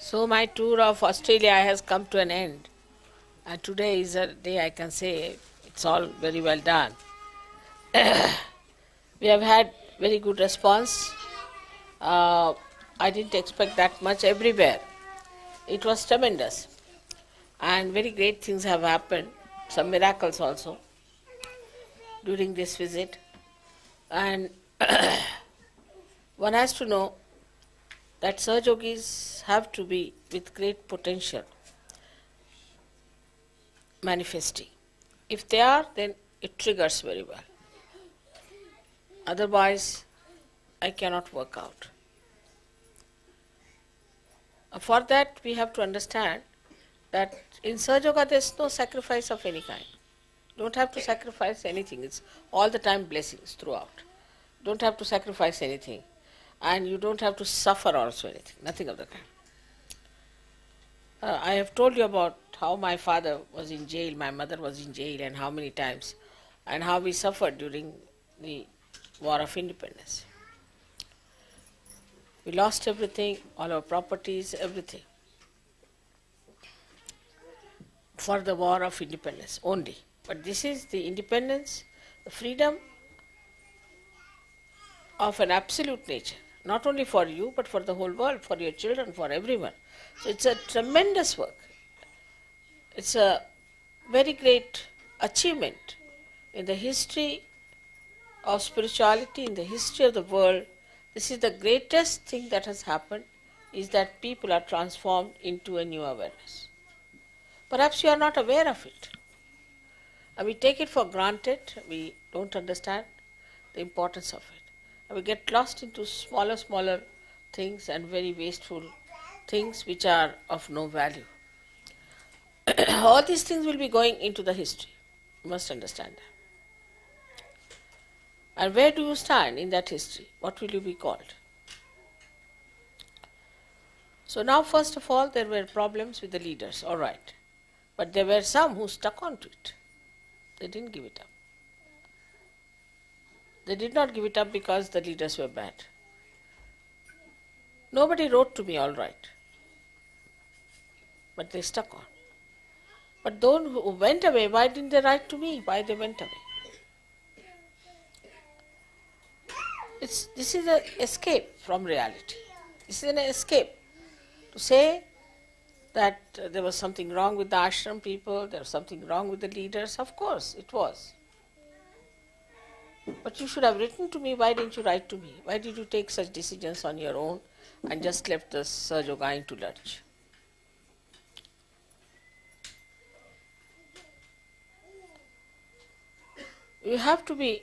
So my tour of Australia has come to an end, and today is a day I can say it's all very well done. We have had very good response. Uh, I didn't expect that much everywhere. It was tremendous, and very great things have happened. Some miracles also during this visit, and one has to know that Sahajogis have to be with great potential manifesting. If they are, then it triggers very well. Otherwise, I cannot work out. For that, we have to understand that in Sahajoga there is no sacrifice of any kind. Don't have to sacrifice anything. It's all the time blessings throughout. Don't have to sacrifice anything. And you don't have to suffer also anything. Nothing of the kind. I have told you about how my father was in jail, my mother was in jail, and how many times, and how we suffered during the War of Independence. We lost everything, all our properties, everything, for the War of Independence only. But this is the independence, the freedom of an absolute nature, not only for you, but for the whole world, for your children, for everyone. So it's a tremendous work. It's a very great achievement in the history of spirituality, in the history of the world. This is the greatest thing that has happened, is that people are transformed into a new awareness. Perhaps you are not aware of it. And we take it for granted, we don't understand the importance of it. And we get lost into smaller things and very wasteful things which are of no value. All these things will be going into the history. You must understand that. And where do you stand in that history? What will you be called? So now, first of all, there were problems with the leaders, all right. But there were some who stuck on to it. They didn't give it up. They did not give it up because the leaders were bad. Nobody wrote to me, all right. But they stuck on. But those who went away, why didn't they write to me? Why they went away? This is an escape from reality. This is an escape to say that there was something wrong with the ashram people, there was something wrong with the leaders. Of course, it was. But you should have written to me. Why didn't you write to me? Why did you take such decisions on your own and just left the Sahajoga into lurch? You have to be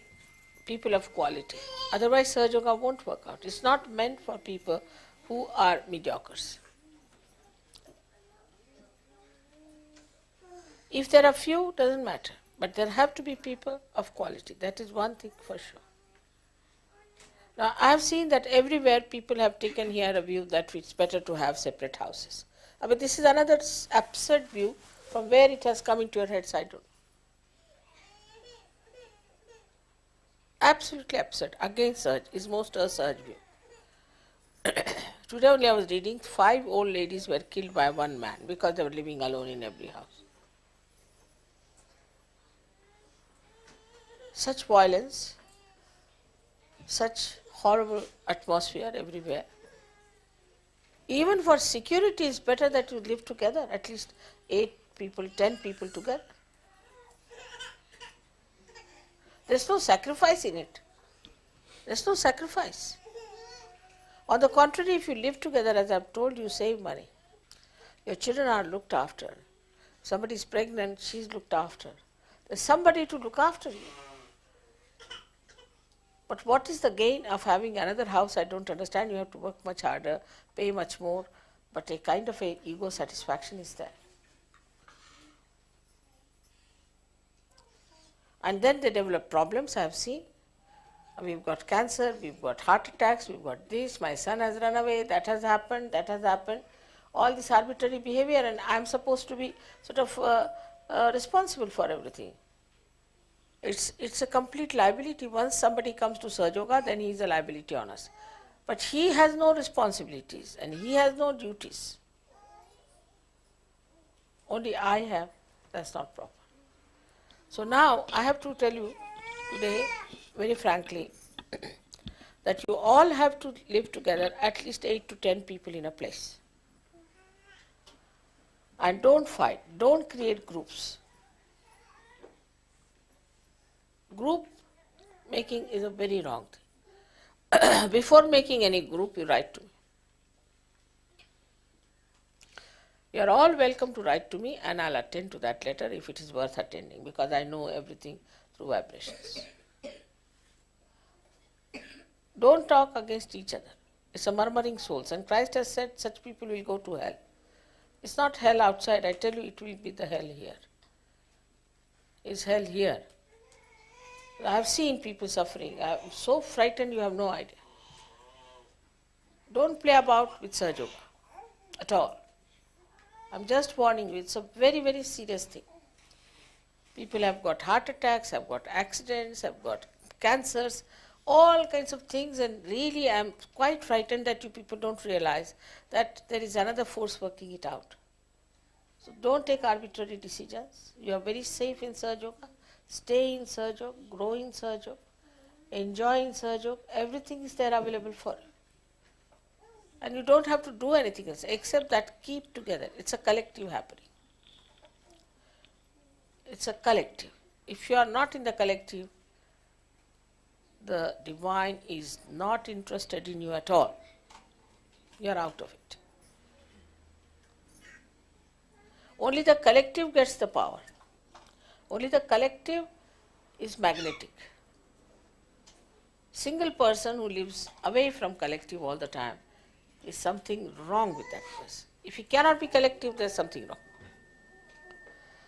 people of quality. Otherwise, Sahajoga won't work out. It's not meant for people who are mediocres. If there are few, doesn't matter. But there have to be people of quality. That is one thing for sure. Now, I have seen that everywhere people have taken here a view that it's better to have separate houses. But this is another absurd view. From where it has come into your heads, I don't know. Absolutely absurd. Again, Sahaj is most a Sahaj view. Today only I was reading 5 old ladies were killed by one man because they were living alone in every house. Such violence, such horrible atmosphere everywhere. Even for security, it's better that you live together, at least 8 people, 10 people together. There's no sacrifice in it. There's no sacrifice. On the contrary, if you live together, as I've told you, save money. Your children are looked after. Somebody is pregnant, she's looked after. There's somebody to look after you. But what is the gain of having another house? I don't understand. You have to work much harder, pay much more, but a kind of a ego satisfaction is there. And then they develop problems, I have seen. We've got cancer, we've got heart attacks, we've got this, my son has run away, that has happened, that has happened. All this arbitrary behavior, and I'm supposed to be sort of responsible for everything. It's a complete liability. Once somebody comes to Sahajoga, then he is a liability on us. But he has no responsibilities and he has no duties. only I have, that's not proper. So now I have to tell you today, very frankly, that you all have to live together, at least 8 to 10 people in a place. And don't fight, don't create groups. Group making is a very wrong thing. Before making any group, you write to me. You are all welcome to write to me, and I'll attend to that letter if it is worth attending, because I know everything through vibrations. Don't talk against each other. It's a murmuring souls, and Christ has said such people will go to hell. It's not hell outside, I tell you, it will be the hell here. It's hell here. I have seen people suffering. I am so frightened you have no idea. Don't play about with Sahaja Yoga at all. I'm just warning you, it's a very, very serious thing. People have got heart attacks, have got accidents, have got cancers, all kinds of things, and really I'm quite frightened that you people don't realize that there is another force working it out. So don't take arbitrary decisions. You are very safe in Sahaja Yoga. Stay in Sahaja Yoga, grow in Sahaja Yoga, enjoy in Sahaja Yoga. Everything is there available for you. And you don't have to do anything else except that keep together. It's a collective happening. It's a collective. If you are not in the collective, the divine is not interested in you at all. You are out of it. Only the collective gets the power. Only the collective is magnetic. Single person who lives away from collective all the time is something wrong with that person. If he cannot be collective, there is something wrong.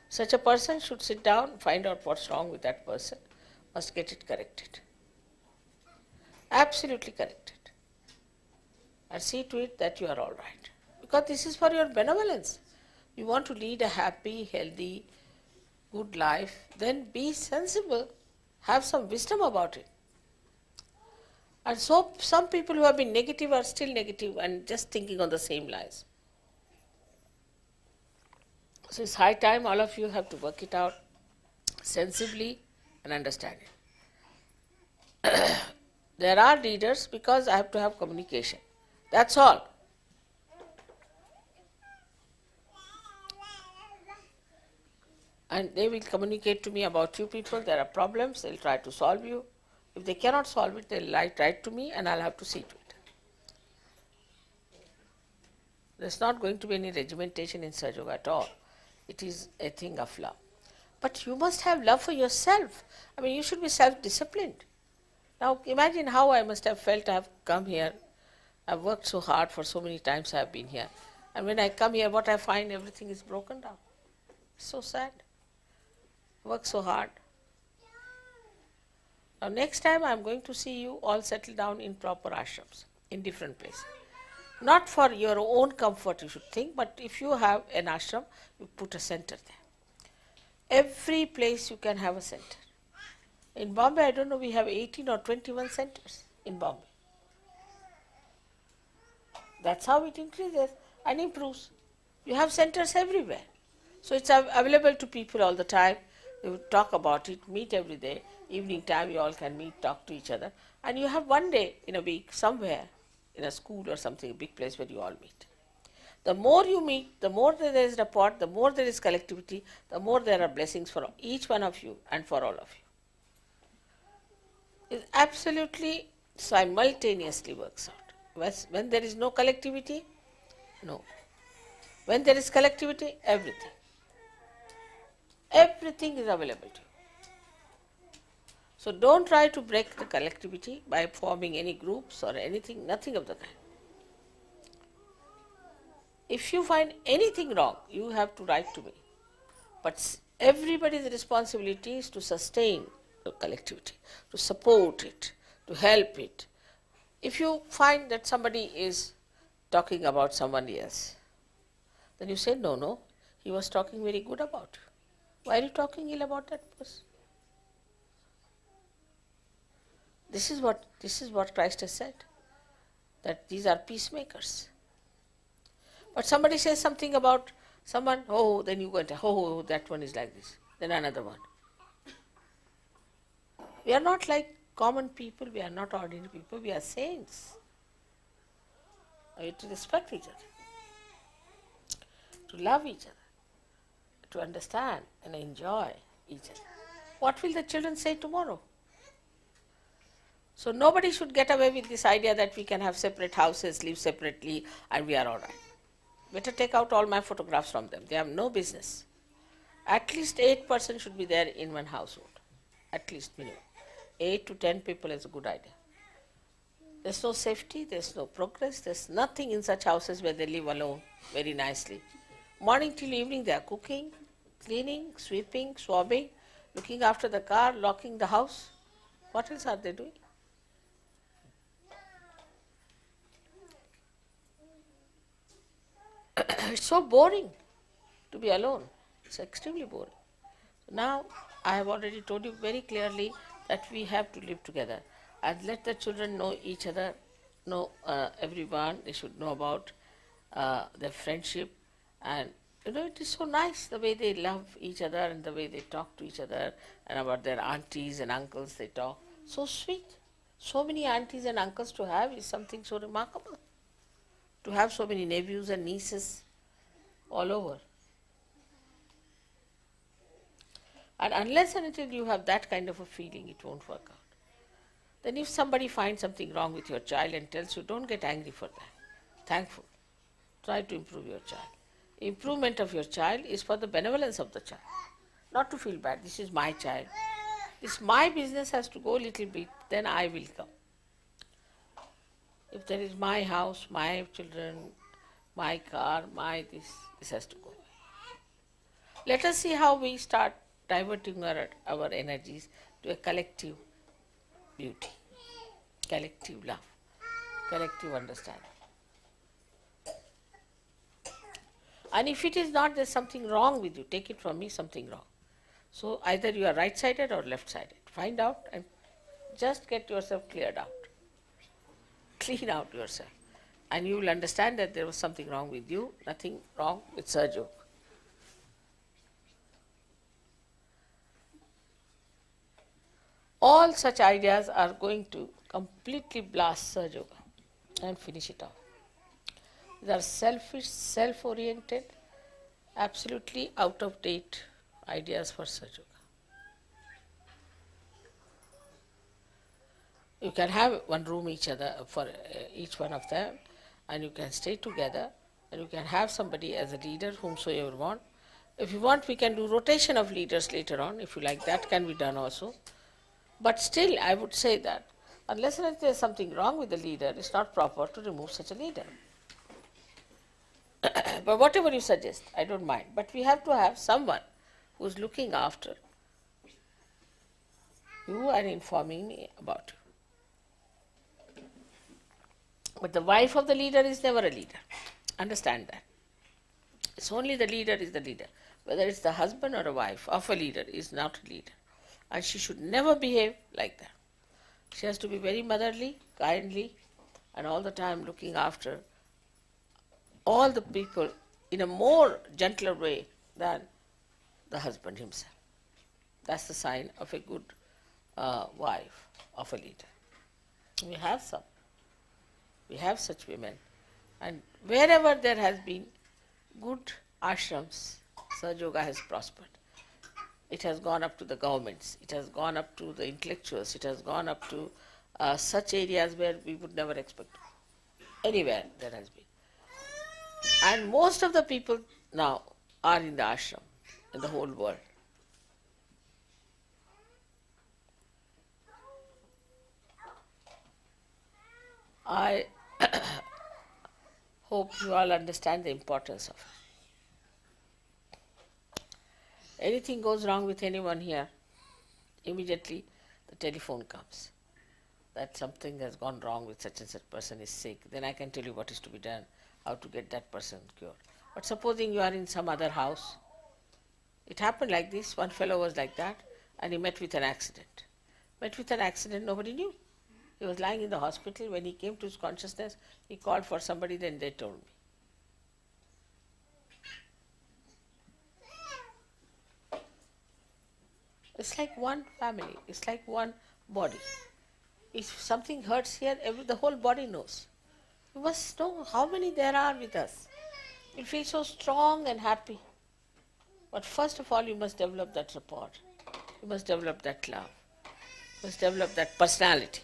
Such a person should sit down, find out what's wrong with that person, must get it corrected. Absolutely corrected. And see to it that you are all right. Because this is for your benevolence. You want to lead a happy, healthy, good life, then be sensible, have some wisdom about it. And so some people who have been negative are still negative and just thinking on the same lines. So it's high time all of you have to work it out sensibly and understand it. There are leaders because I have to have communication. That's all. And they will communicate to me about you people. There are problems, they'll try to solve you. If they cannot solve it, they'll write to me and I'll have to see to it. There's not going to be any regimentation in Sahaja Yoga at all. It is a thing of love. But you must have love for yourself. I mean, you should be self-disciplined. Now imagine how I must have felt I have come here. I've worked so hard for so many times I have been here. And when I come here, what I find, everything is broken down. It's so sad. Work so hard. Now next time I am going to see you all settle down in proper ashrams, in different places. Not for your own comfort you should think, but if you have an ashram, you put a center there. Every place you can have a center. In Bombay, I don't know, we have 18 or 21 centers in Bombay. That's how it increases and improves. You have centers everywhere. So it's available to people all the time. They would talk about it, meet every day. Evening time you all can meet, talk to each other. And you have one day in a week somewhere, in a school or something, a big place where you all meet. The more you meet, the more there is rapport, the more there is collectivity, the more there are blessings for each one of you and for all of you. It absolutely simultaneously works out. When there is no collectivity, no. When there is collectivity, everything. Everything is available to you. So don't try to break the collectivity by forming any groups or anything, nothing of the kind. If you find anything wrong, you have to write to me. But everybody's responsibility is to sustain the collectivity, to support it, to help it. If you find that somebody is talking about somebody else, then you say, no, he was talking very good about you. Why are you talking ill about that person? This is what Christ has said, that these are peacemakers. But somebody says something about Someone, oh, then you go and tell, oh, that one is like this. Then another one. We are not like common people, we are not ordinary people, we are saints. We have to respect each other, to love each other, to understand and enjoy each other. What will the children say tomorrow? So nobody should get away with this idea that we can have separate houses, live separately, and we are all right. Better take out all my photographs from them. They have no business. At least 8% should be there in one household. At least minimum. 8 to 10 people is a good idea. There's no safety, there's no progress, there's nothing in such houses where they live alone very nicely. Morning till evening they are cooking, cleaning, sweeping, swabbing, looking after the car, locking the house. What else are they doing? It's so boring to be alone. It's extremely boring. Now, I have already told you very clearly that we have to live together and let the children know each other, know everyone. They should know about their friendship. And it is so nice the way they love each other and the way they talk to each other and about their aunties and uncles they talk. So sweet. So many aunties and uncles to have is something so remarkable. To have so many nephews and nieces all over. And unless and until you have that kind of a feeling, it won't work out. Then if somebody finds something wrong with your child and tells you, don't get angry for that. Thankful. Try to improve your child. Improvement of your child is for the benevolence of the child. Not to feel bad. This is my child. This my business has to go a little bit, then I will come. If there is my house, my children, my car, my this has to go. Let us see how we start diverting our energies to a collective beauty, collective love, collective understanding. And if it is not, there's something wrong with you. Take it from me, something wrong. So either you are right-sided or left-sided. Find out and just get yourself cleared out. Clean out yourself. And you will understand that there was something wrong with you, nothing wrong with Sergio. All such ideas are going to completely blast Surge Yoga and finish it off. They are selfish, self-oriented, absolutely out-of-date ideas for Surge Yoga. You can have one room each other for each one of them, and you can stay together, and you can have somebody as a leader, whomsoever you want. If you want, we can do rotation of leaders later on. If you like, that can be done also. But still, I would say that unless there is something wrong with the leader, it's not proper to remove such a leader. But whatever you suggest, I don't mind. But we have to have someone who is looking after you and informing me about you. But the wife of the leader is never a leader. Understand that. It's only the leader is the leader. Whether it's the husband or a wife of a leader is not a leader. And she should never behave like that. She has to be very motherly, kindly, and all the time looking after all the people in a more gentler way than the husband himself. That's the sign of a good wife of a leader. We have some. We have such women. And wherever there has been good ashrams, Sahaja Yoga has prospered. It has gone up to the governments, it has gone up to the intellectuals, it has gone up to such areas where we would never expect. Anywhere there has been. And most of the people now are in the ashram in the whole world. I hope you all understand the importance of it. Anything goes wrong with anyone here, immediately the telephone comes that something has gone wrong with such and such person is sick. Then I can tell you what is to be done, how to get that person cured. But supposing you are in some other house, it happened like this, one fellow was like that and he met with an accident. Met with an accident, nobody knew. He was lying in the hospital. When he came to his consciousness, he called for somebody, then they told me. It's like one family. It's like one body. If something hurts here, the whole body knows. You must know how many there are with us. You feel so strong and happy. But first of all, you must develop that rapport. You must develop that love. You must develop that personality.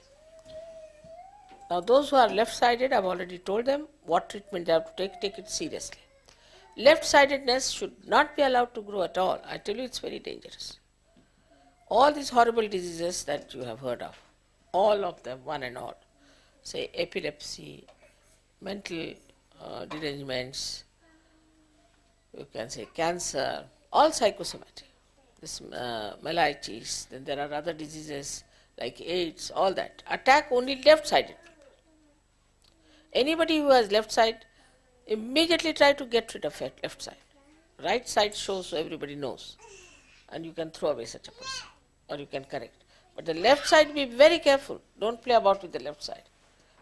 Now, those who are left-sided, I've already told them what treatment they have to take it seriously. Left-sidedness should not be allowed to grow at all. I tell you, it's very dangerous. All these horrible diseases that you have heard of, all of them, one and all, say epilepsy, mental derangements, you can say cancer, all psychosomatic. This mellitus, then there are other diseases like AIDS, all that. Attack only left-sided people. Anybody who has left side, immediately try to get rid of it, left side. Right side shows so everybody knows. And you can throw away such a person. Or you can correct. But the left side, be very careful. Don't play about with the left side.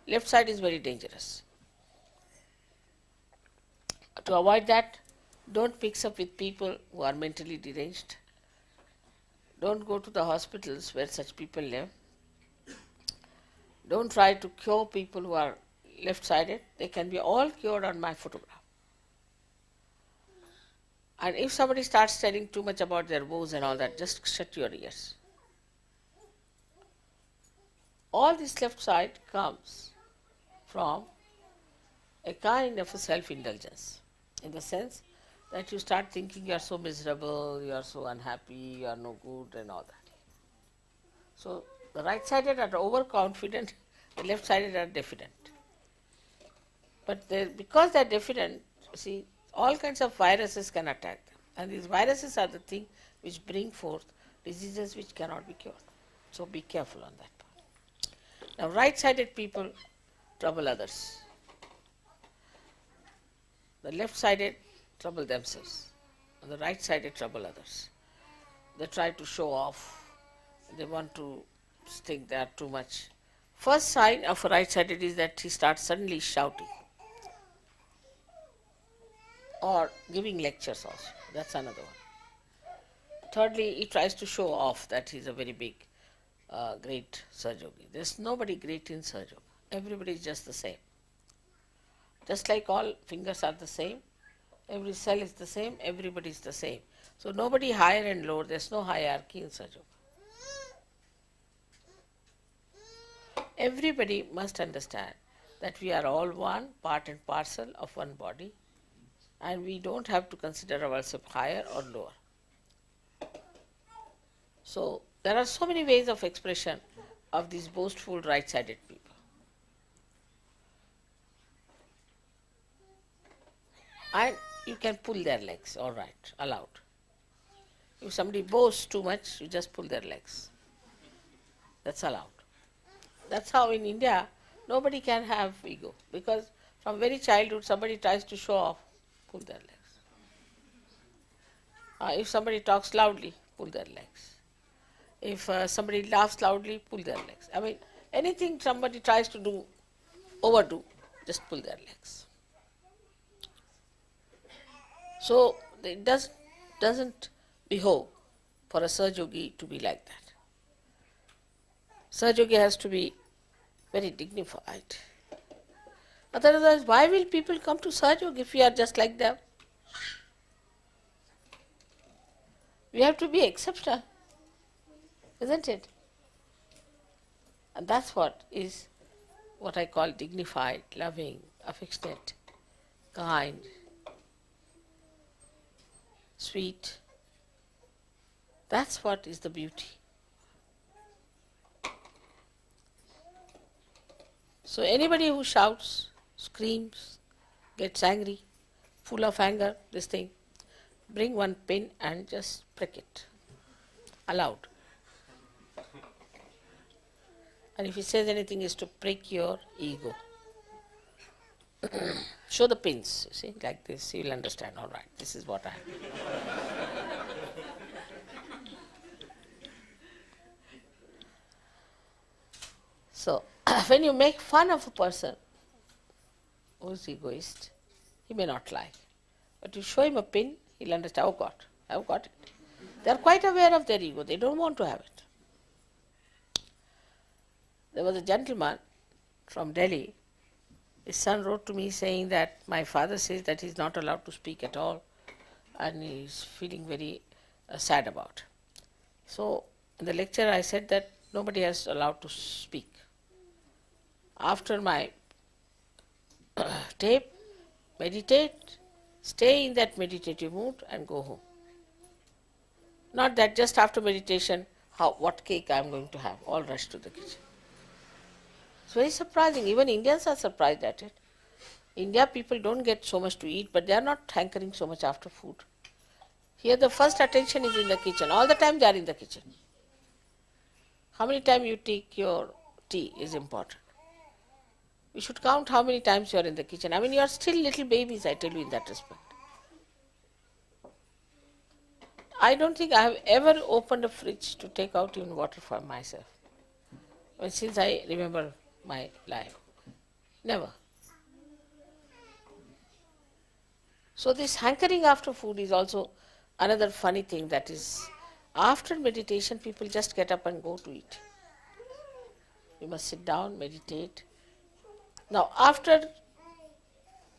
Left side is very dangerous. To avoid that, don't mix up with people who are mentally deranged. Don't go to the hospitals where such people live. Don't try to cure people who are left-sided. They can be all cured on my photograph. And if somebody starts telling too much about their woes and all that, just shut your ears. All this left side comes from a kind of a self-indulgence, in the sense that you start thinking you are so miserable, you are so unhappy, you are no good and all that. So the right-sided are overconfident, the left-sided are diffident. But because they are diffident, see, all kinds of viruses can attack them. And these viruses are the thing which bring forth diseases which cannot be cured. So be careful on that part. Now, right-sided people trouble others. The left-sided trouble themselves. And the right-sided trouble others. They try to show off. They want to think they are too much. First sign of a right-sided is that he starts suddenly shouting. Or giving lectures also. That's another one. Thirdly, he tries to show off that he's a very big, great Sahaja Yogi. There's nobody great in Sahaja Yoga. Everybody is just the same. Just like all fingers are the same, every cell is the same, everybody is the same. So nobody higher and lower, there's no hierarchy in Sahaja Yoga. Everybody must understand that we are all one, part and parcel of one body, and we don't have to consider ourselves higher or lower. So there are so many ways of expression of these boastful right-sided people. And you can pull their legs, all right, allowed. If somebody boasts too much, you just pull their legs. That's allowed. That's how in India, nobody can have ego, because from very childhood somebody tries to show off, pull their legs. If somebody talks loudly, pull their legs. If somebody laughs loudly, pull their legs. I mean, anything somebody tries to do, overdo, just pull their legs. So it doesn't behove for a Sahaja Yogi to be like that. Sahaja Yogi has to be very dignified. Otherwise, why will people come to Sahaja Yoga if we are just like them? We have to be exceptional, isn't it? And that's what I call dignified, loving, affectionate, kind, sweet. That's what is the beauty. So anybody who shouts, screams, gets angry, full of anger, this thing, bring one pin and just prick it. Allowed. And if he says anything is to prick your ego. Show the pins, you see, like this, you'll understand, all right, this is what I have. So, when you make fun of a person who is egoist, he may not like. But you show him a pin, he'll understand, oh God, I've got it. They are quite aware of their ego. They don't want to have it. There was a gentleman from Delhi. His son wrote to me saying that my father says that he's not allowed to speak at all and he's feeling very sad about it. So in the lecture I said that nobody has allowed to speak. After my tape, meditate, stay in that meditative mood and go home. Not that just after meditation, what cake I am going to have, all rush to the kitchen. It's very surprising. Even Indians are surprised at it. India people don't get so much to eat, but they are not hankering so much after food. Here the first attention is in the kitchen. All the time they are in the kitchen. How many times you take your tea is important. You should count how many times you are in the kitchen. I mean, you are still little babies, I tell you, in that respect. I don't think I have ever opened a fridge to take out even water for myself. I mean, since I remember my life. Never. So this hankering after food is also another funny thing, that is, after meditation people just get up and go to eat. You must sit down, meditate. Now after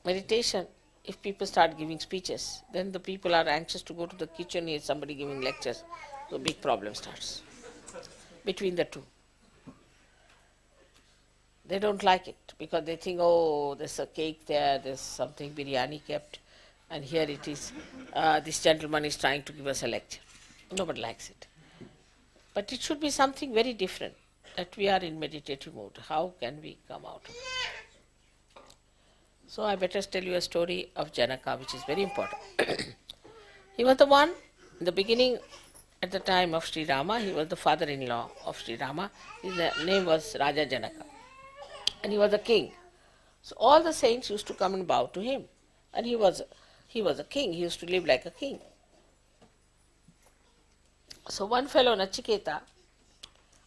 meditation, if people start giving speeches, then the people are anxious to go to the kitchen, hear somebody giving lectures. So big problem starts between the two. They don't like it because they think, oh, there's a cake there, there's something biryani kept, and here it is, this gentleman is trying to give us a lecture. Nobody likes it. But it should be something very different, that we are in meditative mode. How can we come out of it? So I better tell you a story of Janaka, which is very important. He was the one, in the beginning, at the time of Sri Rama, he was the father-in-law of Sri Rama. His name was Raja Janaka. And he was a king. So all the saints used to come and bow to him. And he was a king. He used to live like a king. So one fellow, Nachiketa,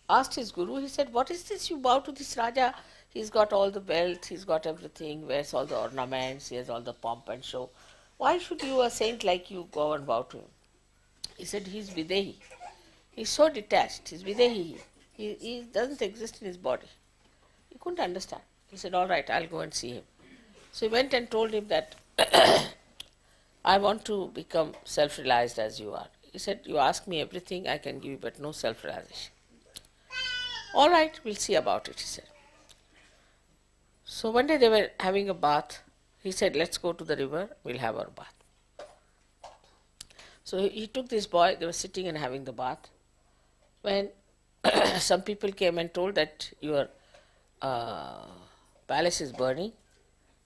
asked his guru, he said, what is this you bow to this Raja? He's got all the wealth, he's got everything, wears all the ornaments, he has all the pomp and show. Why should you, a saint like you, go and bow to him? He said, he's Videhi. He's so detached, he's Videhi. He doesn't exist in his body. He couldn't understand. He said, all right, I'll go and see him. So he went and told him that, I want to become self-realized as you are. He said, you ask me everything I can give you, but no self-realization. All right, we'll see about it, he said. So one day they were having a bath. He said, let's go to the river, we'll have our bath. So he took this boy, they were sitting and having the bath. When some people came and told that your palace is burning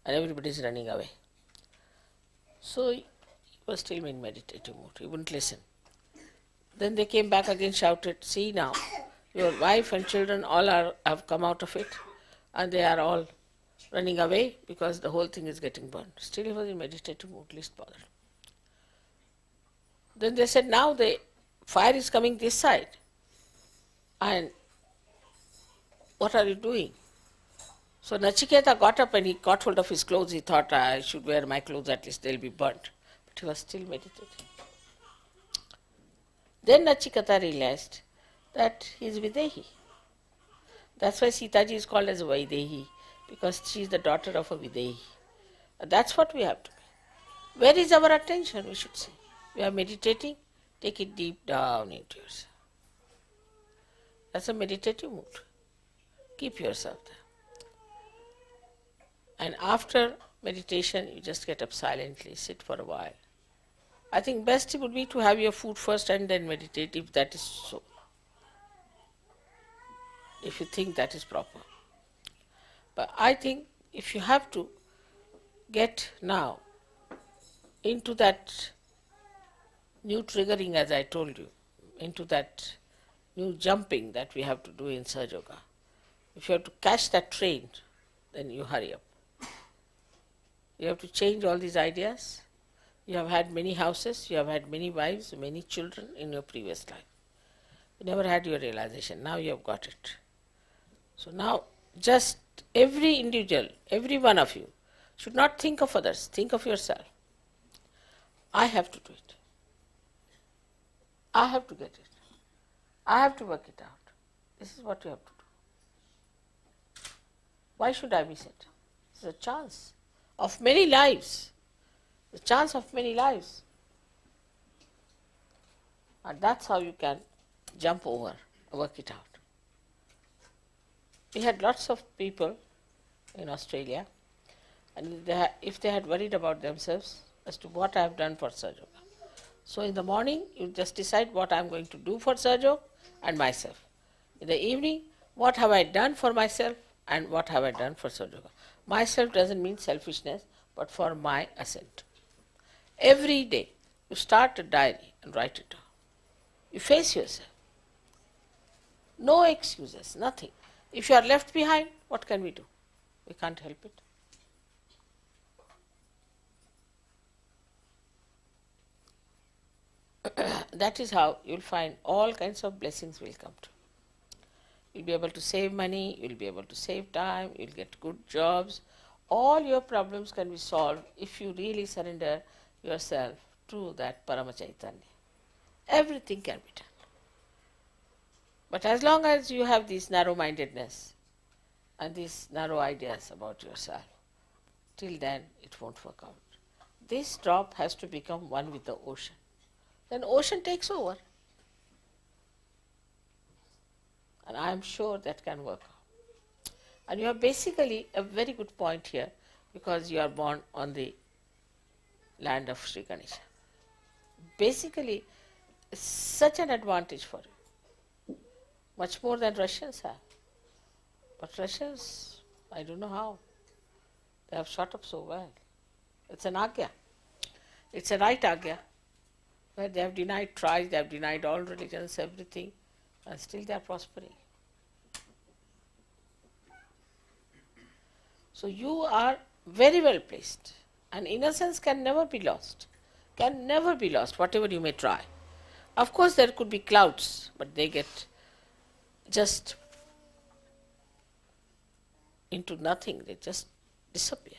and everybody is running away. So he was still in meditative mood, he wouldn't listen. Then they came back again, shouted, see now, your wife and children all have come out of it and they are all running away because the whole thing is getting burned. Still he was in meditative mood, least bothered. Then they said, now the fire is coming this side and what are you doing? So Nachiketa got up and he caught hold of his clothes. He thought, I should wear my clothes, at least they'll be burnt. But he was still meditating. Then Nachiketa realized that he is Videhi. That's why Sitaji is called as Vaidehi, because she is the daughter of a Videhi. That's what we have to be. Where is our attention, we should say? We are meditating, take it deep down into yourself. That's a meditative mood. Keep yourself there. And after meditation, you just get up silently, sit for a while. I think best would be to have your food first and then meditate, if that is so. If you think that is proper. But I think if you have to get now into that new triggering, as I told you, into that new jumping that we have to do in Sahaja Yoga, if you have to catch that train, then you hurry up. You have to change all these ideas. You have had many houses, you have had many wives, many children in your previous life. You never had your realization. Now you have got it. So now just every individual, every one of you should not think of others, think of yourself. I have to do it. I have to get it. I have to work it out. This is what you have to do. Why should I miss it? It's a chance of many lives. The chance of many lives. And that's how you can jump over, work it out. We had lots of people in Australia, and if they had worried about themselves as to what I have done for Sahaja Yoga. So in the morning, you just decide what I am going to do for Sahaja Yoga and myself. In the evening, what have I done for myself and what have I done for Sahaja Yoga. Myself doesn't mean selfishness, but for my ascent. Every day, you start a diary and write it down. You face yourself. No excuses, nothing. If you are left behind, what can we do? We can't help it. That is how you'll find all kinds of blessings will come to. You'll be able to save money, you'll be able to save time, you'll get good jobs. All your problems can be solved if you really surrender yourself to that Parama Chaitanya. Everything can be done. But as long as you have this narrow-mindedness and these narrow ideas about yourself, till then it won't work out. This drop has to become one with the ocean. Then ocean takes over. And I am sure that can work out. And you have basically a very good point here, because you are born on the land of Sri Ganesha. Basically, it's such an advantage for you. Much more than Russians have. But Russians, I don't know how. They have shot up so well. It's an Agya. It's a right Agya, where they have denied tribes, they have denied all religions, everything, and still they are prospering. So you are very well placed, and innocence can never be lost. Can never be lost, whatever you may try. Of course there could be clouds, but they get just into nothing, they just disappear.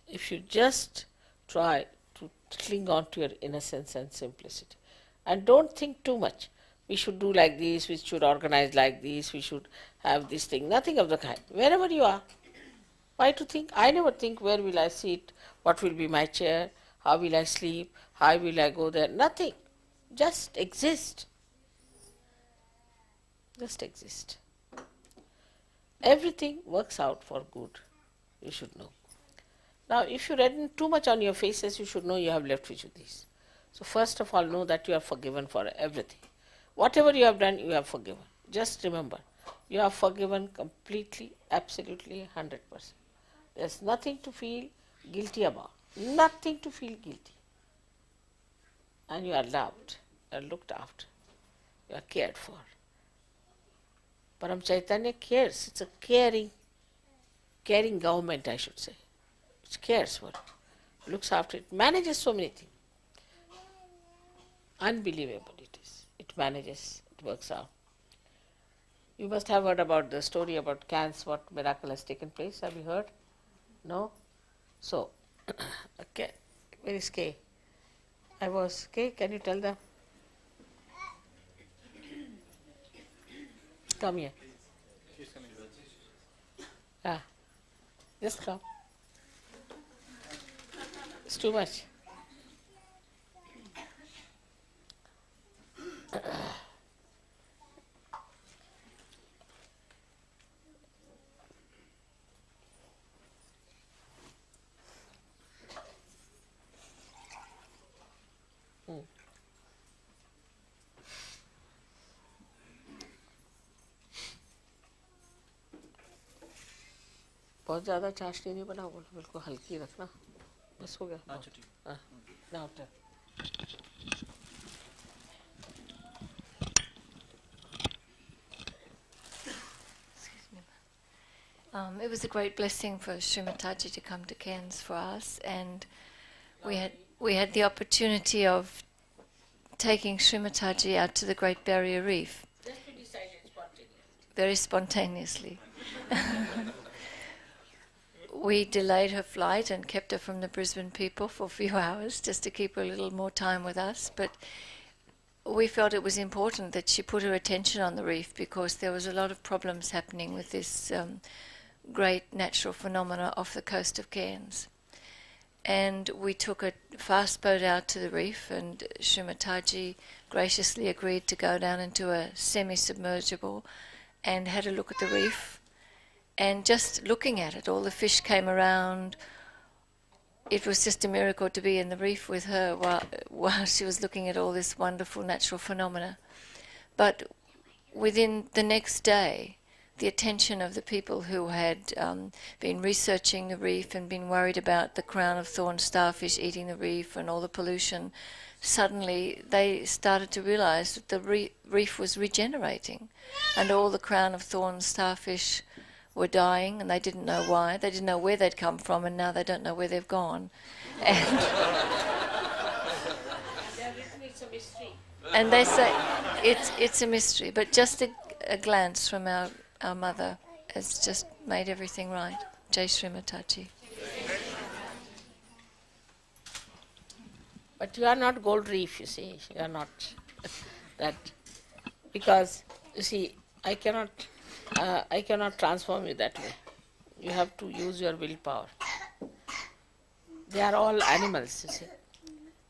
If you just try to cling on to your innocence and simplicity, and don't think too much. We should do like this, we should organize like this, we should have this thing, nothing of the kind. Wherever you are, why to think? I never think where will I sit, what will be my chair, how will I sleep, how will I go there, nothing. Just exist. Just exist. Everything works out for good, you should know. Now, if you redden too much on your faces, you should know you have left Vishuddhis. So first of all, know that you are forgiven for everything. Whatever you have done, you are forgiven. Just remember, you are forgiven completely, absolutely, 100%. There's nothing to feel guilty about. Nothing to feel guilty. And you are loved, you are looked after, you are cared for. Param Chaitanya cares. It's a caring government, I should say. It cares for it, looks after it, manages so many things. Unbelievable it is. It manages, it works out. You must have heard about the story about Cairns, what miracle has taken place. Have you heard? No? So, okay. Where is Kay? Kay, can you tell them? Come here. She's coming. Ah, just come. It's too much. बहुत ज़्यादा चाशनी नहीं बना, बिल्कुल हल्की रखना, बस हो गया. अच्छा ठीक. Now tell. It was a great blessing for Srimataji to come to Cairns for us, and we had the opportunity of taking Srimataji out to the Great Barrier Reef. Just to decide spontaneously. Very spontaneously. we delayed her flight and kept her from the Brisbane people for a few hours just to keep her a little more time with us. But we felt it was important that she put her attention on the reef because there was a lot of problems happening with this great natural phenomena off the coast of Cairns. And we took a fast boat out to the reef, and Srimataji graciously agreed to go down into a semi-submergible and had a look at the reef. And just looking at it, all the fish came around. It was just a miracle to be in the reef with her while she was looking at all this wonderful natural phenomena. But within the next day, the attention of the people who had been researching the reef and been worried about the crown of thorn starfish eating the reef and all the pollution, suddenly they started to realize that the reef was regenerating and all the crown of thorn starfish were dying, and they didn't know why. They didn't know where they'd come from, and now they don't know where they've gone. And they say it's a mystery, but just a glance from our mother has just made everything right. Jai Srimataji. But you are not gold reef, you see. You are not that. Because, you see, I cannot transform you that way. You have to use your willpower. They are all animals, you see.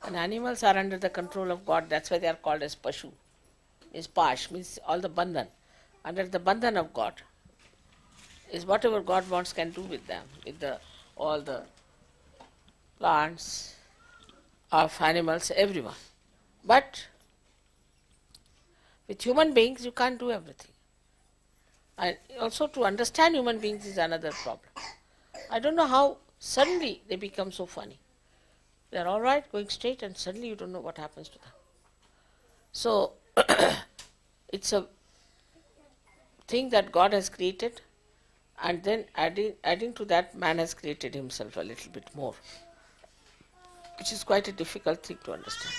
And animals are under the control of God. That's why they are called as Pashu. Means Pash, means all the bandhan. Under the bandhan of God is whatever God wants can do with them, with all the plants, of animals, everyone. But with human beings you can't do everything. And also to understand human beings is another problem. I don't know how suddenly they become so funny. They are all right, going straight, and suddenly you don't know what happens to them. So it's a thing that God has created, and then adding to that, man has created himself a little bit more, which is quite a difficult thing to understand.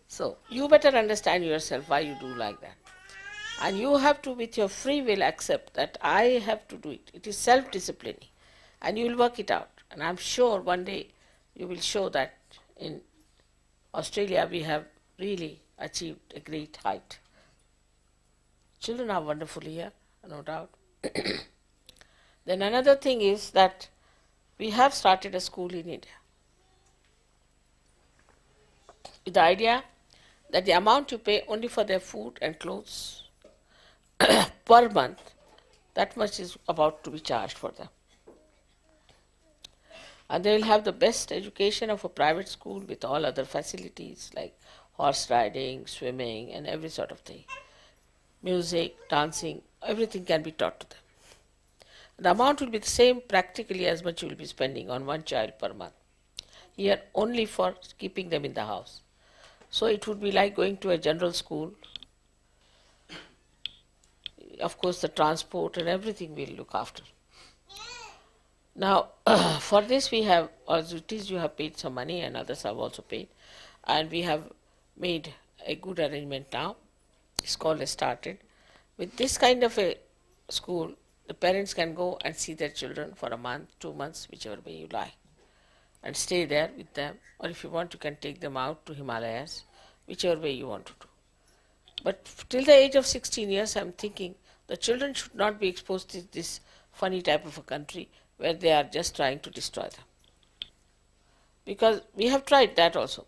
So you better understand yourself why you do like that. And you have to, with your free will, accept that I have to do it. It is self-disciplining, and you will work it out. And I am sure one day you will show that in Australia we have really achieved a great height. Children are wonderful here, no doubt. Then another thing is that we have started a school in India with the idea that the amount you pay only for their food and clothes per month, that much is about to be charged for them. And they will have the best education of a private school with all other facilities like horse riding, swimming, and every sort of thing. Music, dancing, everything can be taught to them. The amount will be the same practically as much you will be spending on one child per month. Here only for keeping them in the house. So it would be like going to a general school. Of course the transport and everything we'll look after. Now for this we have, as it is, you have paid some money and others have also paid, and we have made a good arrangement now. School has started. With this kind of a school, the parents can go and see their children for a month, 2 months, whichever way you like, and stay there with them, or if you want you can take them out to Himalayas, whichever way you want to do. But till the age of 16 years I am thinking the children should not be exposed to this funny type of a country where they are just trying to destroy them. Because we have tried that also.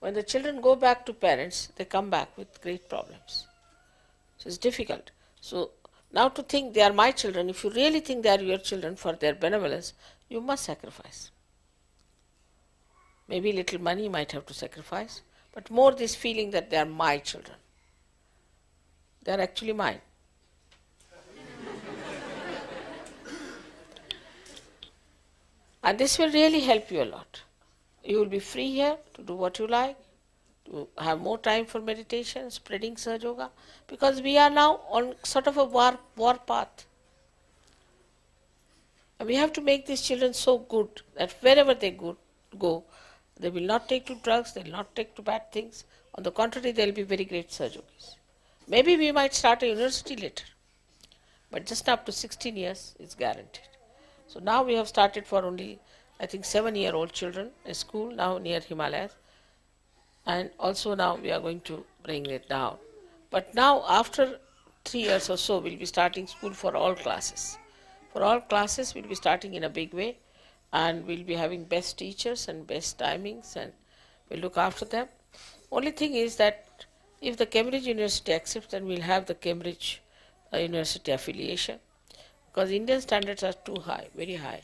When the children go back to parents, they come back with great problems. So it's difficult. So now to think they are my children, if you really think they are your children for their benevolence, you must sacrifice. Maybe little money you might have to sacrifice, but more this feeling that they are my children. They are actually mine. And this will really help you a lot. You will be free here to do what you like, to have more time for meditation, spreading Sahaja Yoga, because we are now on sort of a war path. And we have to make these children so good that wherever they go, they will not take to drugs, they will not take to bad things. On the contrary, they will be very great Sahaja Yogis. Maybe we might start a university later, but just up to 16 years is guaranteed. So now we have started for only, I think, 7-year-old children, a school now near Himalayas. And also now we are going to bring it down. But now after 3 years or so, we'll be starting school for all classes. For all classes, we'll be starting in a big way, and we'll be having best teachers and best timings, and we'll look after them. Only thing is that if the Cambridge University accepts, then we'll have the Cambridge University affiliation, because Indian standards are too high, very high.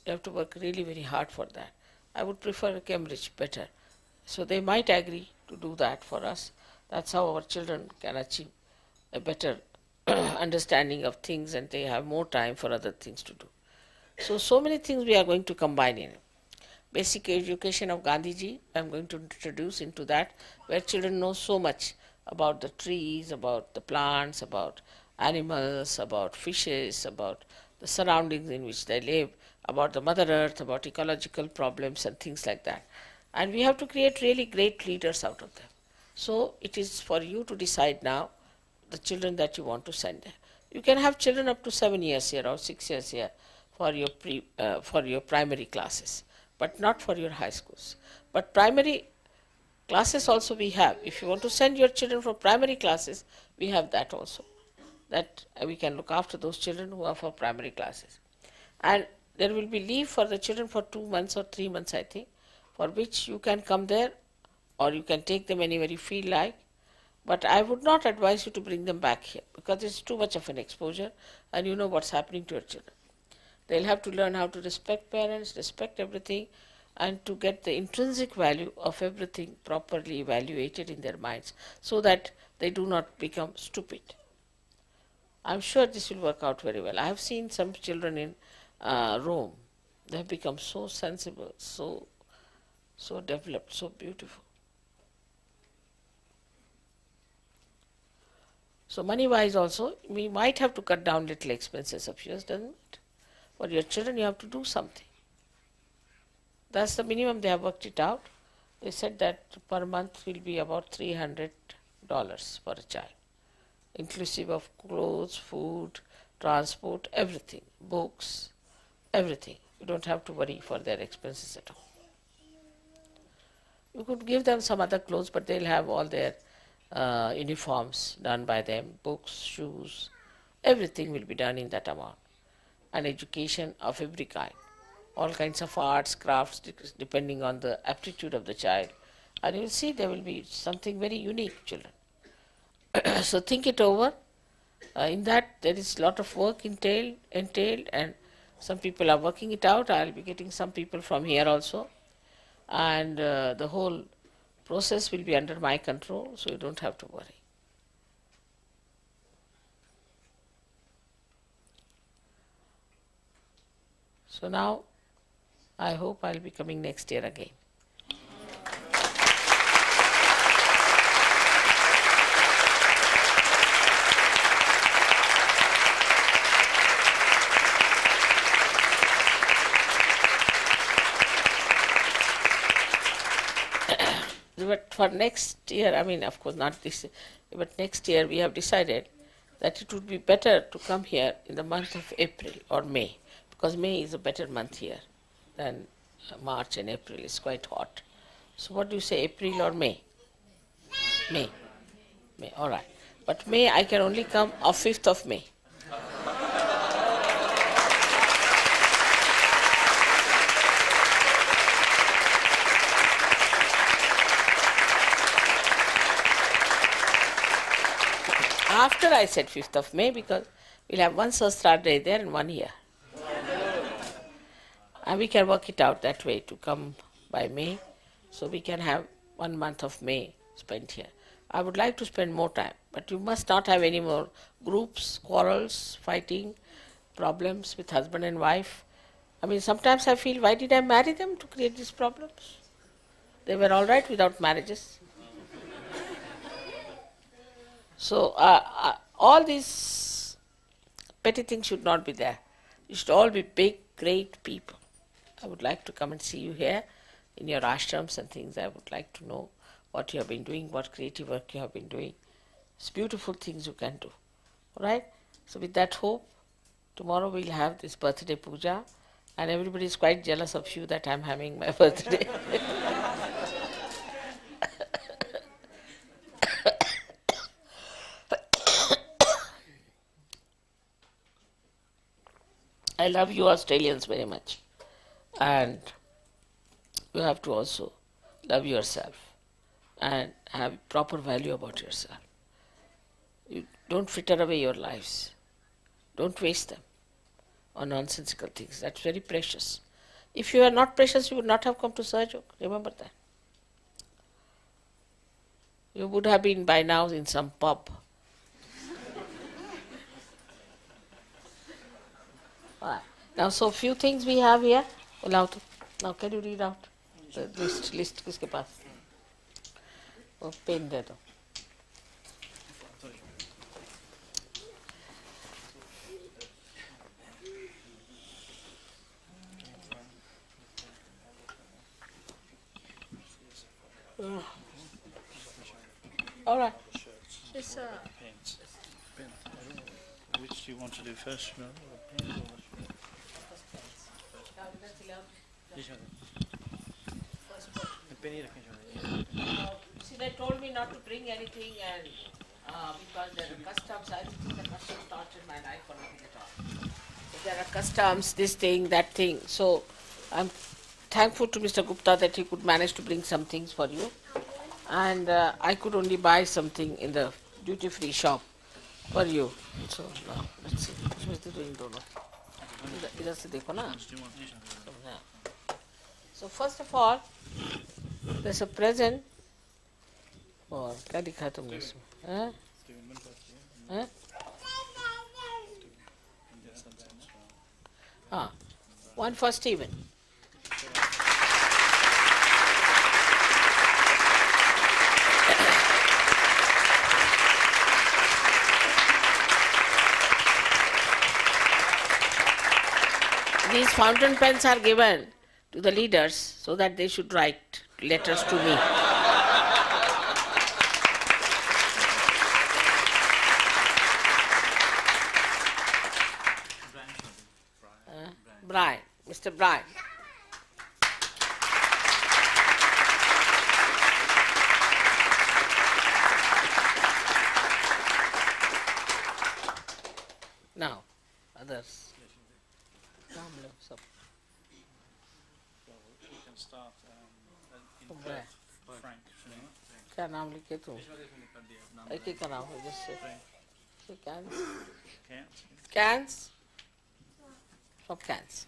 You have to work really very hard for that. I would prefer Cambridge better. So they might agree to do that for us. That's how our children can achieve a better understanding of things, and they have more time for other things to do. So many things we are going to combine in. Basic education of Gandhiji, I am going to introduce into that, where children know so much about the trees, about the plants, about animals, about fishes, about the surroundings in which they live, about the Mother Earth, about ecological problems and things like that. And we have to create really great leaders out of them. So it is for you to decide now the children that you want to send there. You can have children up to 7 years here or 6 years here for your primary classes, but not for your high schools. But primary classes also we have. If you want to send your children for primary classes, we have that also. That we can look after those children who are for primary classes. And there will be leave for the children for 2 months or 3 months, I think, for which you can come there, or you can take them anywhere you feel like. But I would not advise you to bring them back here, because it's too much of an exposure, and you know what's happening to your children. They'll have to learn how to respect parents, respect everything, and to get the intrinsic value of everything properly evaluated in their minds, so that they do not become stupid. I'm sure this will work out very well. I have seen some children in Rome. They have become so sensible, so developed, so beautiful. So money-wise also, we might have to cut down little expenses of yours, doesn't it? For your children, you have to do something. That's the minimum. They have worked it out. They said that per month will be about $300 for a child, inclusive of clothes, food, transport, everything, books, everything. You don't have to worry for their expenses at all. You could give them some other clothes, but they'll have all their uniforms done by them, books, shoes, everything will be done in that amount. And education of every kind, all kinds of arts, crafts, depending on the aptitude of the child. And you will see there will be something very unique, children. So think it over. In that there is a lot of work entailed, and some people are working it out. I will be getting some people from here also. And the whole process will be under my control, so you don't have to worry. So now I hope I'll be coming next year again. But for next year, I mean, of course not this year, but next year we have decided that it would be better to come here in the month of April or May, because May is a better month here than March and April. It's quite hot. So what do you say, April or May? May. May, all right. But May, I can only come on 5th of May. After I said 5th of May, because we'll have one Sahasrara day there and one here. And we can work it out that way to come by May, so we can have 1 month of May spent here. I would like to spend more time, but you must not have any more groups, quarrels, fighting, problems with husband and wife. I mean, sometimes I feel, why did I marry them to create these problems? They were all right without marriages. So all these petty things should not be there. You should all be big, great people. I would like to come and see you here in your ashrams and things. I would like to know what you have been doing, what creative work you have been doing. It's beautiful things you can do. All right? So with that hope, tomorrow we'll have this birthday puja, And everybody is quite jealous of you that I'm having my birthday. I love you Australians very much. And you have to also love yourself and have proper value about yourself. You don't fritter away your lives. Don't waste them on nonsensical things. That's very precious. If you are not precious, you would not have come to Sahajog. Remember that. You would have been by now in some pub. Right. Now, so few things we have here. Now, can you read out the list? किसके पास? वो pen दे दो. All right. It's Pens. Which do you want to do first? No? Pens or See, they told me not to bring anything, and because there are customs, I don't think the customs tortured my life for nothing at all. If there are customs, this thing, that thing. So I'm thankful to Mr. Gupta that he could manage to bring some things for you. And I could only buy something in the duty-free shop for you. So now, let's see. इधर से देखो ना. So first of all, there's a present. और क्या लिखा है तुमने इसमें? हैं? हैं? हाँ, one for Stephen. These fountain pens are given to the leaders so that they should write letters to me. Brian, Mr. Brian. Now, others. we can start in Where? Frank. क्या नाम लिखे तुम? एक एक का नाम है जिससे. Cans. Cans. Cans. From cans.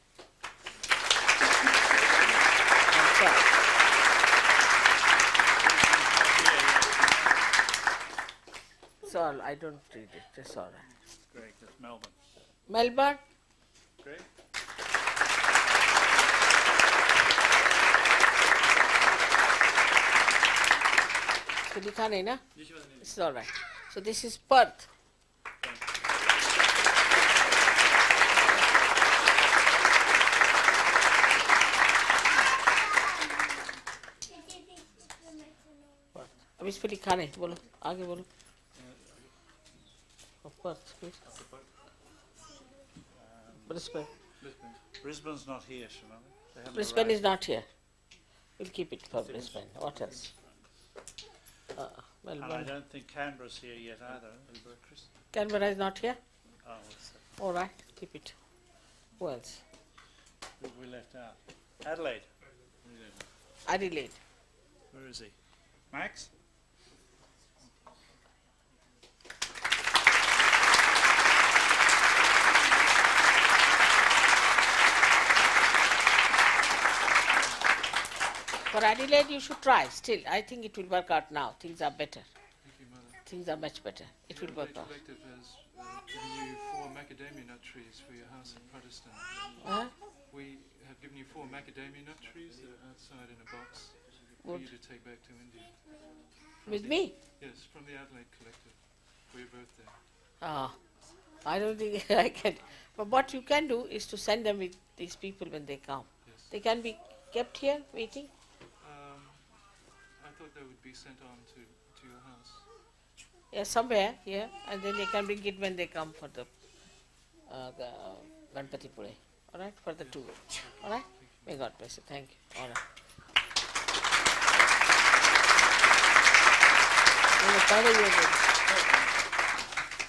It's all. I don't read it. It's all right. Greg, that's Melbourne. Melbourne. Greg? So लिखा नहीं ना? It's all right. So this is Perth. अब इस पे लिखा नहीं. बोलो आगे बोलो. Perth, please. Brisbane. Brisbane's not here, Shimon. They haven't Brisbane is arrived. not here. We'll keep it for Brisbane. What else? And I Melbourne. don't think Canberra's here yet either. Chris? Canberra is not here. Oh, what's that? All right, keep it. Who else? Who we left out? Adelaide. Adelaide. Where is he? Max? For Adelaide, you should try. Still, I think it will work out now. Things are better. Thank you, Mother. Things are much better. It will work The out. collective has given you 4 macadamia nut trees for your house at Protestant. Huh? We have given you 4 macadamia nut trees that are outside in a box for Good. you to take back to India. With me? Yes, from the Adelaide collective for your birthday. Ah, I don't think I can. But what you can do is to send them with these people when they come. Yes. They can be kept here waiting. I thought they would be sent on to your house. Yeah, somewhere here, and then they can bring it when they come for the Ganpati Pure All right, for the two. All right, may God bless you. Thank you. All right.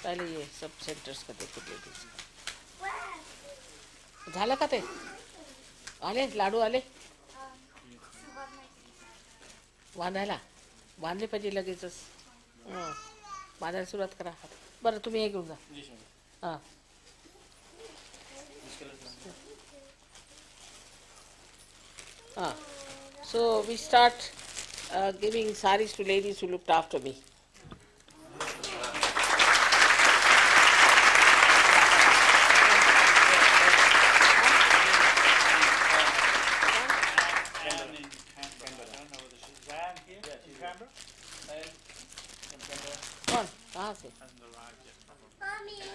पहले ये सब centres का देखो ladies झालं का ते आले लाडू आले बांधायला बांधले पाहिजे लगेचच बांधायला सुरुवात करा बरं तुम्ही हे घेऊन जा हां so we start giving saris to ladies who looked after me.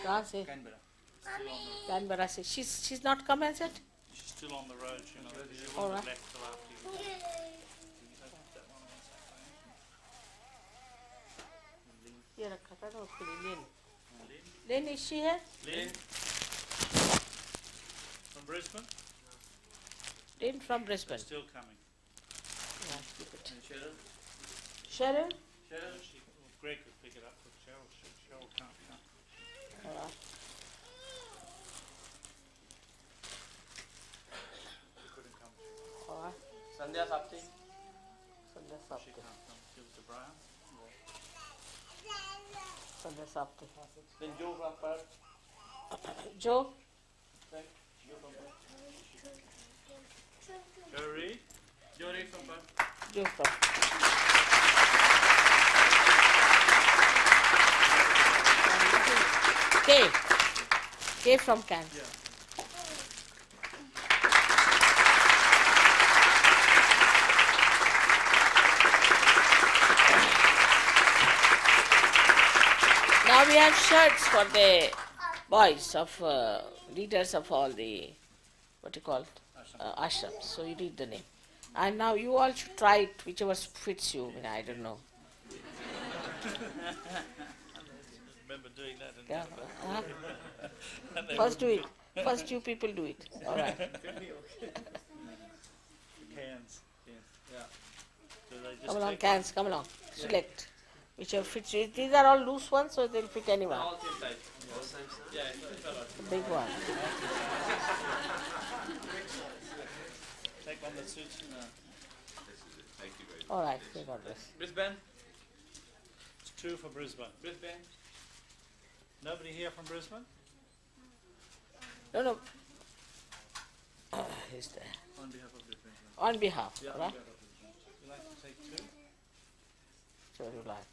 कहाँ से Canberra से she's not come as yet She's still on the road, you know. She All wasn't right. left till after you. ये रखा था ना उसके लिए लेन is she here Lynn? From Brisbane? Lynn from Brisbane Still coming. yeah, keep it. Cheryl? Cheryl Greg could pick it up, but Cheryl can't come. all right. She couldn't come. All right. Sandhya Sapti. Sandhya She Sapti can't come. Give it to Brian. Sandhya Sapti Then Joe from Perth. Joe Joe from Perth. Joe Reed? Joe Reed from Perth. Joe from Kay from Cairns Now we have shirts for the boys of leaders of all the what you call ashrams. So you read the name, and now you all should try it, whichever fits you. I mean, I don't know. Remember doing that? Yeah. First do it. First you people do it. All right. Cans. Yeah. Do they just Come along, take cans. Come along. Select whichever fits you. These are all loose ones, so they'll fit anyone. All same size. Yeah, it's all right. The big one. take one that suits you? All right. We got this. Brisbane. It's two for Brisbane. Brisbane. Nobody here from Brisbane? No. He's there. On behalf of Brisbane. On behalf. Yeah, All right. on behalf of Brisbane. Would you like to take two? So you like.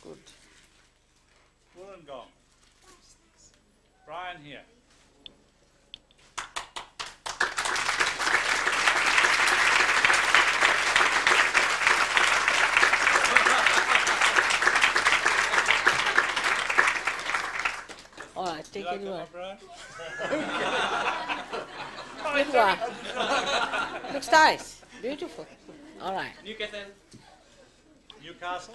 Good. Wollongong. Brian here. All right. Take You like anyone. that one, Brian? Good one. Looks nice. Beautiful. All right. Newcastle. Newcastle?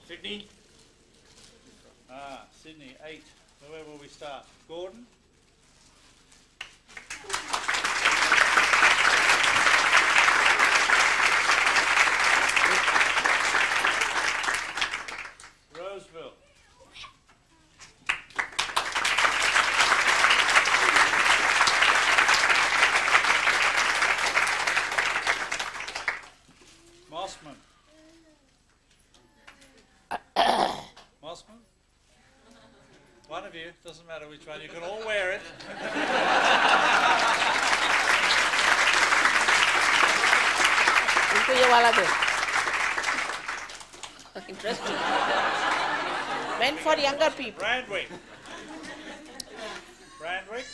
Sydney. Sydney, 8. Where will we start? Gordon? Roseville. Mossman. Mossman? One of you, doesn't matter which one, you can all wear it. इनको ये वाला दो. Interesting. Meant for younger people. Brandwick. Brandwick?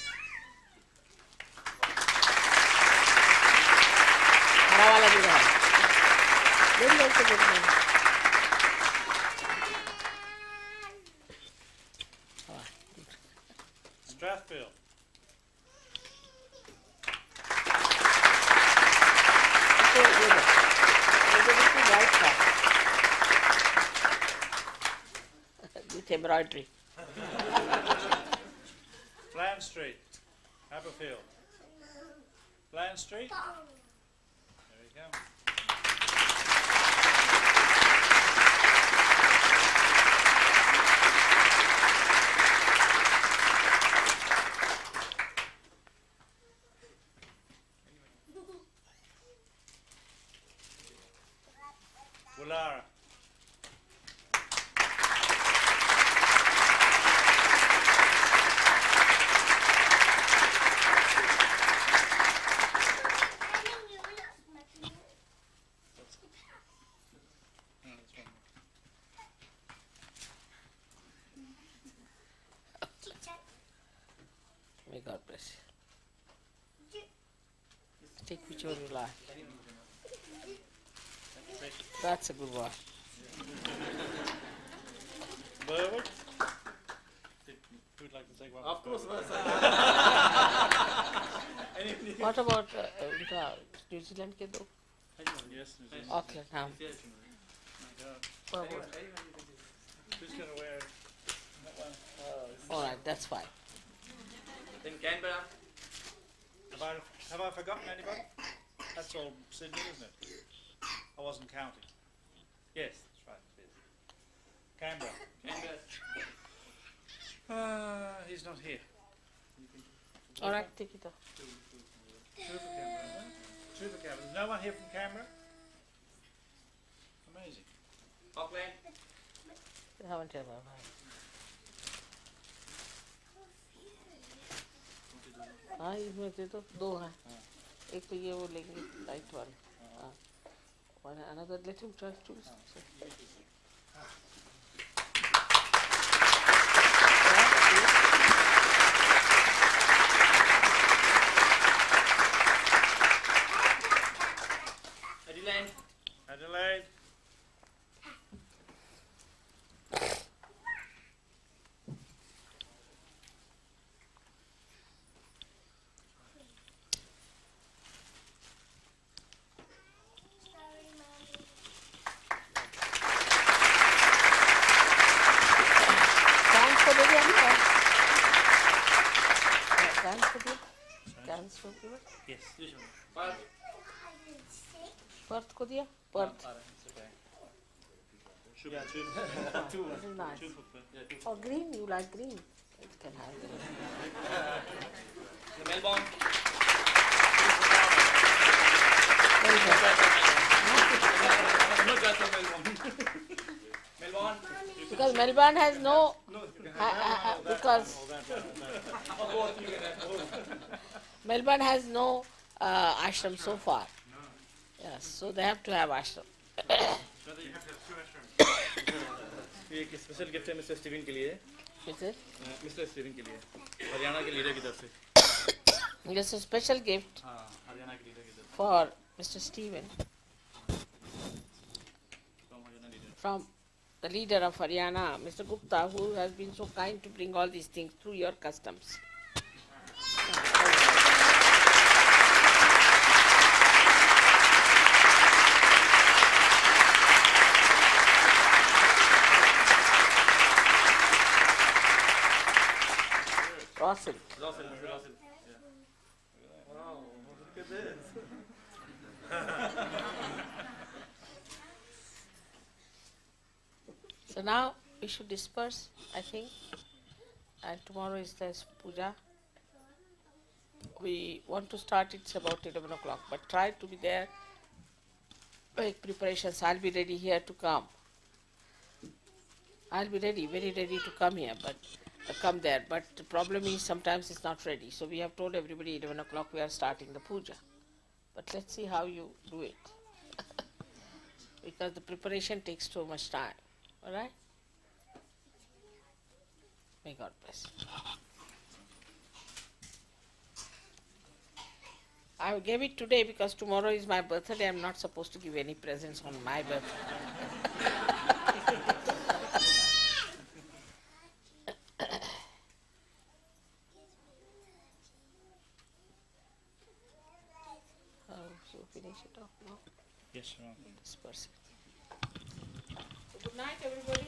हरा वाला भी है. Very also good name. Strathfield. So good. with embroidery. Bland Street, Haberfield. Bland Street. There we go. Woollahra. May God bless you. Take whichever you like. That's a good one. Burnwood. Who'd like to take one? Of course, What about New Zealand ke do? Yes. Auckland, हाँ. Burnwood. Who's going to wear it? That one. All right, that's fine. Then Canberra. Have I forgotten anybody? That's all Sydney, isn't it? I wasn't counting. Yes, that's right. It is. Canberra. He's not here. All right, take it off. Two for Canberra. Huh? Two for Canberra. There's no one here from Canberra? Amazing. Auckland. They haven't had one. हाँ इसमें से तो दो हैं एक तो ये वो लेंगे लाइट वाले हाँ one another let him try to choose Adelaide. Adelaide. Yes. Perth. Perth को दिया Perth It's okay. Yeah, two. this is nice Two for Perth. Yeah, two. oh green you like green it can have green The Melbourne. very good No, just the Melbourne. Melbourne. because Melbourne has no because Melbourne has no ashram so far yes so they have to have ashram ये एक special gift है mister Steven के लिए is it mister Steven के लिए हरियाणा के leader की तरफ से just a special gift हाँ हरियाणा के लीडर की तरफ for Mr. Stephen from Haryana leader from the leader of Haryana, Mr. Gupta, who has been so kind to bring all these things through your customs. Russell. Russell. Wow, look at this. So now we should disperse, I think. And tomorrow is this puja. We want to start, it's about 11 o'clock, but try to be there. Make preparations. I'll be ready here to come. I'll be ready, very ready to come here, but come there. But the problem is sometimes it's not ready. So we have told everybody 11 o'clock we are starting the puja. But let's see how you do it. Because the preparation takes so much time. Alright? May God bless you. I gave it today because tomorrow is my birthday. I'm not supposed to give any presents on my birthday. So finish it off now. Yes, Ram. Disperse it. So good night, everybody.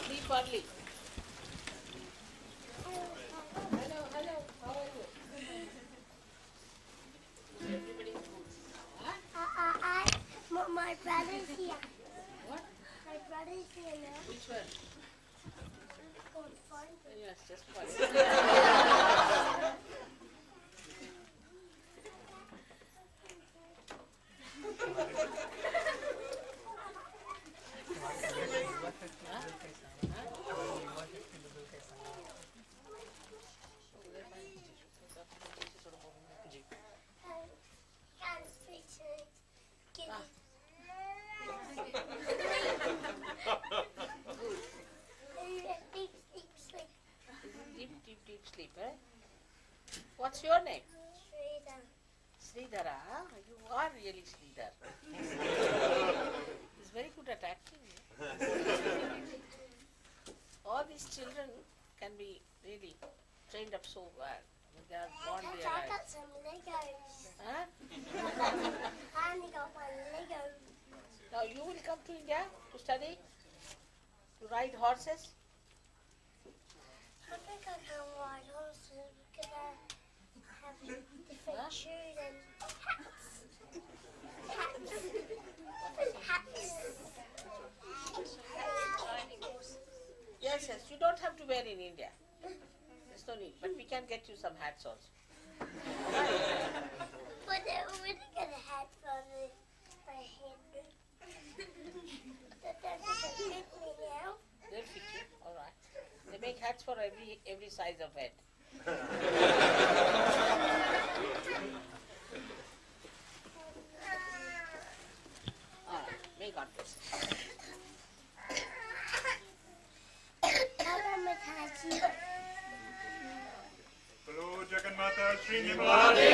See Farley. Hello, hello. How are you? Everybody is good. Huh? My brother's here. What? My brother's here now. Which one? Go and find him. Yes, just one. Can't speak to it. Give Ah. Deep, deep sleep. Deep sleep, eh? What's your name? Sridhar. Sridhara. You are really Sridhar. He's very good at acting. All these children can be really trained up so well. I mean, they are born I there. got some Legos. Huh? I only got one Lego. Now you will come to India to study, to ride horses. I think I can ride horses because I have different shoes and hats. Hats. Yes, you don't have to wear in India. There's no need, but we can get you some hats also. But they already got a hat for my head. That doesn't fit me now. They'll fit you, all right. They make hats for every size of head. All right, may God bless you. Baba Mataji. Hello, Jagannatha Srinivasa.